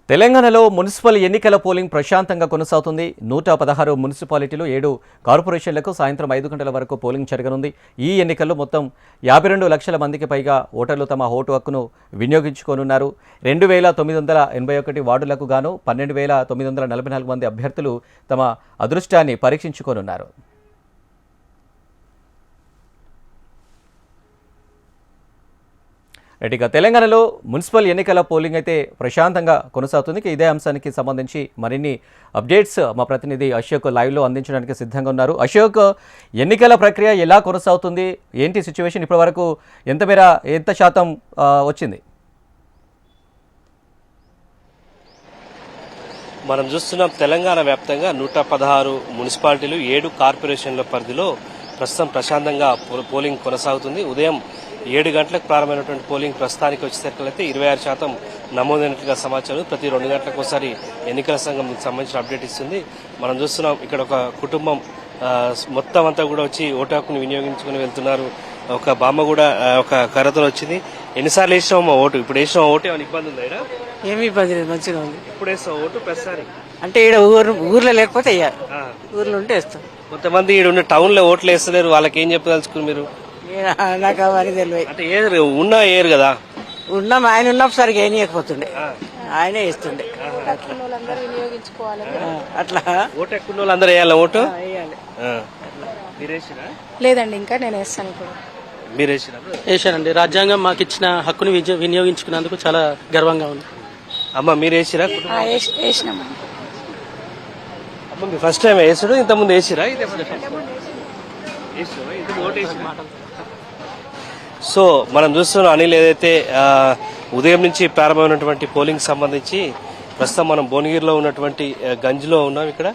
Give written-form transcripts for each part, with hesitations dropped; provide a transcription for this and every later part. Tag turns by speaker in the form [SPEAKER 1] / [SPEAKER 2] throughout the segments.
[SPEAKER 1] తెలంగాణలో మున్సిపల్ ఎన్నికల పోలింగ్ ప్రశాంతంగా కొనసాగుతుంది. 116 మున్సిపాలిటీలు 7 కార్పొరేషన్లకు సాయంత్రం 5 గంటల వరకు పోలింగ్ జరగనుంది. ఈ ఎన్నికల్లో మొత్తం 52 లక్షల మందికి పైగా ఓటర్లు తమ ఓటు హక్కును వినియోగించుకోనున్నారు. 2981 వార్డులకు గాను 12,944 మంది అభ్యర్థులు తమ అదృష్టాన్ని పరీక్షించుకోనున్నారు. ఇక తెలంగాణలో మున్సిపల్ ఎన్నికల పోలింగ్ అయితే ప్రశాంతంగా కొనసాగుతుంది. ఇదే అంశానికి సంబంధించి మరిన్ని అప్డేట్స్ మా ప్రతినిధి అశోక్ లైవ్లో అందించడానికి సిద్ధంగా ఉన్నారు. అశోక్, ఎన్నికల ప్రక్రియ ఎలా కొనసాగుతుంది, ఏంటి సిచ్యువేషన్, ఇప్పటివరకు ఎంత శాతం వచ్చింది?
[SPEAKER 2] మనం చూస్తున్నాం తెలంగాణ వ్యాప్తంగా 116 మున్సిపాలిటీలు 7 కార్పొరేషన్ల పరిధిలో ప్రస్తుతం ప్రశాంతంగా పోలింగ్ కొనసాగుతుంది. ఉదయం 7 గంటలకు ప్రారంభమైనటువంటి పోలింగ్ ప్రస్తుతానికి వచ్చేసరికి 26% నమోదైనట్లుగా సమాచారం. ప్రతి 2 గంటలకు ఒకసారి ఎన్నికల సంఘం సంబంధించిన అప్డేట్ ఇస్తుంది. మనం చూస్తున్నాం ఇక్కడ ఒక కుటుంబం మొత్తం అంతా కూడా వచ్చి ఓటు హక్కును వినియోగించుకుని వెళ్తున్నారు. ఒక బామ్మ కూడా ఒక కర్రతో వచ్చింది. ఎన్నిసార్లు వేసినామా ఓటు? ఇప్పుడు వేసిన ఓటు ఏమైనా ఇబ్బంది ఉందా? ఇక్కడ
[SPEAKER 3] ఏమి ఇబ్బంది లేదు, మంచిగా ఉంది.
[SPEAKER 2] ఇప్పుడు వేస్తాం ఓటు ప్రతిసారి
[SPEAKER 3] అంటే ఇక్కడ ఊర్లో లేకపోతే ఊర్లో ఉంటే వేస్తాం.
[SPEAKER 2] కొంతమంది ఇక్కడ టౌన్ లో ఓట్లు వేస్తలేరు, వాళ్ళకి ఏం చెప్పదలుచుకుని మీరు?
[SPEAKER 3] నాకు అవన్నీ తెలియదు.
[SPEAKER 2] అంటే ఏరు ఉన్నా ఏరు కదా,
[SPEAKER 3] ఉన్నాం ఆయన ఉన్నప్పుడు సరిగ్గా ఏనియకపోతుండే, ఆయనే ఇస్తుండే. అట్లా
[SPEAKER 2] ఓటు ఎక్కువ వాళ్ళు అందరూ వేయాలి ఓటు.
[SPEAKER 4] లేదండి, ఇంకా నేను వేస్తాను. ఇప్పుడు
[SPEAKER 2] మీరు
[SPEAKER 5] వేసానండి. రాజ్యాంగం మాకు ఇచ్చిన హక్కును వినియోగించుకున్నందుకు చాలా గర్వంగా ఉంది.
[SPEAKER 2] అమ్మ మీరు వేసిరా? అమ్మ ఫస్ట్ టైం వేసాడు, ఇంతకుముందు వేసిరా? సో మనం చూస్తున్నాం అనిల్, ఏదైతే ఉదయం నుంచి ప్రారంభమైనటువంటి పోలింగ్ సంబంధించి ప్రస్తుతం మనం భువనగిరిలో ఉన్నటువంటి గంజ్లో ఉన్నాం. ఇక్కడ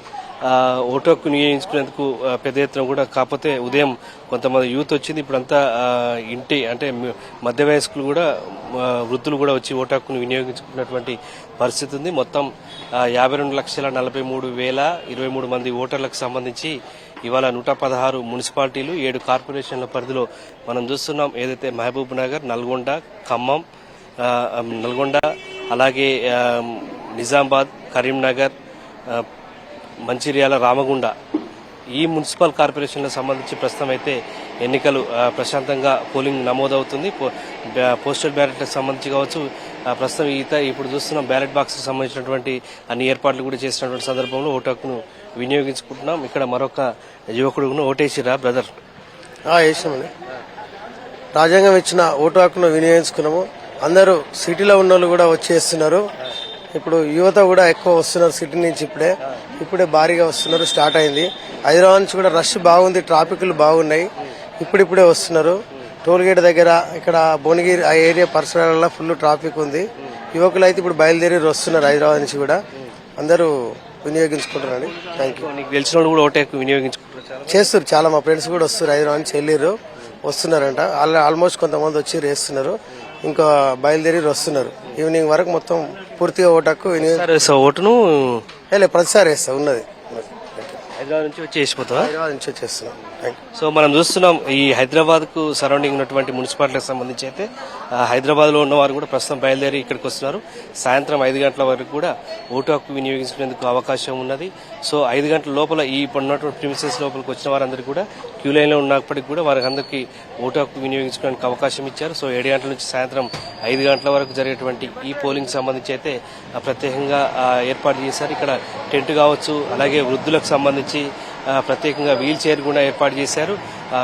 [SPEAKER 2] ఓటు హక్కు వినియోగించుకునేందుకు పెద్ద ఎత్తున కూడా, కాకపోతే ఉదయం కొంతమంది యూత్ వచ్చింది. ఇప్పుడంతా ఇంటి అంటే మధ్య వయస్కులు కూడా, వృద్ధులు కూడా వచ్చి ఓటు హక్కును వినియోగించుకున్నటువంటి పరిస్థితి ఉంది. మొత్తం 52,43,023 మంది ఓటర్లకు సంబంధించి ఇవాళ 116 మున్సిపాలిటీలు 7 కార్పొరేషన్ల పరిధిలో మనం చూస్తున్నాం. ఏదైతే మహబూబ్ నగర్, నల్గొండ, ఖమ్మం, నల్గొండ, అలాగే నిజామాబాద్, కరీంనగర్, మంచిర్యాల, రామగుండ, ఈ మున్సిపల్ కార్పొరేషన్లకు సంబంధించి ప్రస్తుతం అయితే ఎన్నికలు ప్రశాంతంగా పోలింగ్ నమోదవుతుంది. పోస్టల్ బ్యాలెట్లకు సంబంధించి కావచ్చు, ప్రస్తుతం ఇప్పుడు చూస్తున్నాం బ్యాలెట్ బాక్స్కి సంబంధించినటువంటి అన్ని ఏర్పాట్లు కూడా చేసినటువంటి సందర్భంలో ఓటు హక్కును వినియోగించుకుంటున్నాం. ఇక్కడ మరొక యువకుడు ఓటేసిరా బ్రదర్?
[SPEAKER 6] వేసామండి. రాజ్యాంగం ఇచ్చిన ఓటు హక్కును వినియోగించుకున్నాము. అందరూ సిటీలో ఉన్న వాళ్ళు కూడా వచ్చేస్తున్నారు. ఇప్పుడు యువత కూడా ఎక్కువ వస్తున్నారు సిటీ నుంచి. ఇప్పుడే భారీగా వస్తున్నారు. స్టార్ట్ అయింది. హైదరాబాద్ నుంచి కూడా రష్ బాగుంది, ట్రాఫిక్లు బాగున్నాయి. ఇప్పుడిప్పుడే వస్తున్నారు. టోల్గేట్ దగ్గర ఇక్కడ భువనగిరి ఆ ఏరియా పరిసరాలలో ఫుల్ ట్రాఫిక్ ఉంది. యువకులు అయితే ఇప్పుడు బయలుదేరి వస్తున్నారు హైదరాబాద్ నుంచి కూడా. అందరూ వినియోగించుకుంటున్నారండి. Thank you.
[SPEAKER 2] గెలిచిన కూడా ఓటు హక్కు వినియోగించుకుంటారు
[SPEAKER 6] చేస్తారు. చాలా మా ఫ్రెండ్స్ కూడా వస్తారు, హైదరాబాద్ నుంచి వెళ్ళిర్రు, వస్తున్నారంట. ఆల్మోస్ట్ కొంతమంది వచ్చి వేస్తున్నారు, ఇంకా బయలుదేరి వస్తున్నారు. ఈవినింగ్ వరకు మొత్తం పూర్తిగా ఓటు హక్కు
[SPEAKER 2] ఓటును
[SPEAKER 6] ప్రతిసారి వేస్తా ఉన్నది.
[SPEAKER 2] హైదరాబాద్ నుంచి వచ్చి వేసిపోతాం.
[SPEAKER 6] హైదరాబాద్ నుంచి వచ్చేస్తున్నాం.
[SPEAKER 2] సో మనం చూస్తున్నాం ఈ హైదరాబాద్ కు సరౌండింగ్ ఉన్నటువంటి మున్సిపాలిటీకి సంబంధించి అయితే హైదరాబాద్ లో ఉన్న వారు కూడా ప్రస్తుతం బయలుదేరి ఇక్కడికి వస్తున్నారు. సాయంత్రం 5 గంటల వరకు కూడా ఓటు హక్కు వినియోగించుకునేందుకు అవకాశం ఉన్నది. సో 5 గంటల లోపల ఈ ఉన్నటువంటి ప్రిమిసెస్ లోపలికి వచ్చిన వారందరికీ కూడా క్యూ లైన్ లో ఉన్నప్పటికీ కూడా వారికి అందరికీ ఓటు హక్కు వినియోగించుకోవడానికి అవకాశం ఇచ్చారు. సో 7 గంటల నుంచి సాయంత్రం 5 గంటల వరకు జరిగేటువంటి ఈ పోలింగ్ సంబంధించి అయితే ప్రత్యేకంగా ఏర్పాటు చేశారు. ఇక్కడ టెంట్ కావచ్చు, అలాగే వృద్ధులకు సంబంధించి ప్రత్యేకంగా వీల్ చైర్ కూడా ఏర్పాటు చేశారు.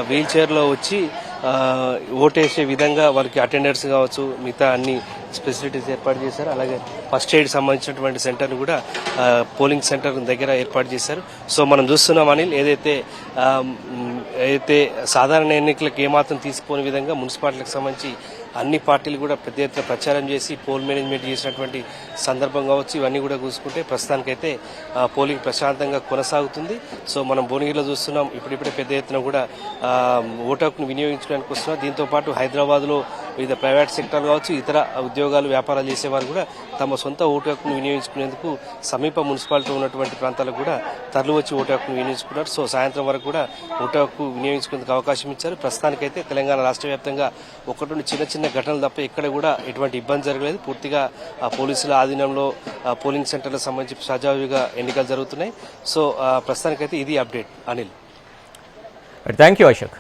[SPEAKER 2] వీల్ చైర్లో వచ్చి ఓటేసే విధంగా వారికి అటెండర్స్ కావచ్చు, మిగతా అన్ని ఫెసిలిటీస్ ఏర్పాటు చేశారు. అలాగే ఫస్ట్ ఎయిడ్ సంబంధించినటువంటి సెంటర్ను కూడా పోలింగ్ సెంటర్ దగ్గర ఏర్పాటు చేశారు. సో మనం చూస్తున్నాం అనిల్, ఏదైతే సాధారణ ఎన్నికలకు ఏమాత్రం తీసిపోని విధంగా మున్సిపాలిటీలకు సంబంధించి అన్ని పార్టీలు కూడా పెద్ద ఎత్తున ప్రచారం చేసి పోల్ మేనేజ్మెంట్ చేసినటువంటి సందర్భం కావచ్చు, ఇవన్నీ కూడా చూసుకుంటే ప్రస్తుతానికైతే పోలింగ్ ప్రశాంతంగా కొనసాగుతుంది. సో మనం భువనగిరిలో చూస్తున్నాం, ఇప్పుడిప్పుడే పెద్ద ఎత్తున కూడా ఓటు హక్కును వినియోగించుకోవడానికి వస్తున్నాం. దీంతో పాటు హైదరాబాద్ లో వివిధ ప్రైవేట్ సెక్టర్ కావచ్చు, ఇతర ఉద్యోగాలు వ్యాపారాలు చేసేవారు కూడా తమ సొంత ఓటు హక్కును వినియోగించుకునేందుకు సమీప మున్సిపాలిటీ ఉన్నటువంటి ప్రాంతాలకు కూడా తరలి వచ్చి ఓటు హక్కును వినియోగించుకున్నారు. సో సాయంత్రం వరకు కూడా ఓటు హక్కు వినియోగించుకునేందుకు అవకాశం ఇచ్చారు. ప్రస్తుతానికైతే తెలంగాణ రాష్ట్ర వ్యాప్తంగా ఒకటి చిన్న చిన్న ఘటనలు తప్ప ఎక్కడ కూడా ఎటువంటి ఇబ్బంది జరగలేదు. పూర్తిగా పోలీసుల ఆధీనంలో పోలింగ్ సెంటర్లకు సంబంధించి సజావుగా ఎన్నికలు జరుగుతున్నాయి. సో ప్రస్తుతానికైతే ఇది update. Anil,
[SPEAKER 1] thank you Ashok.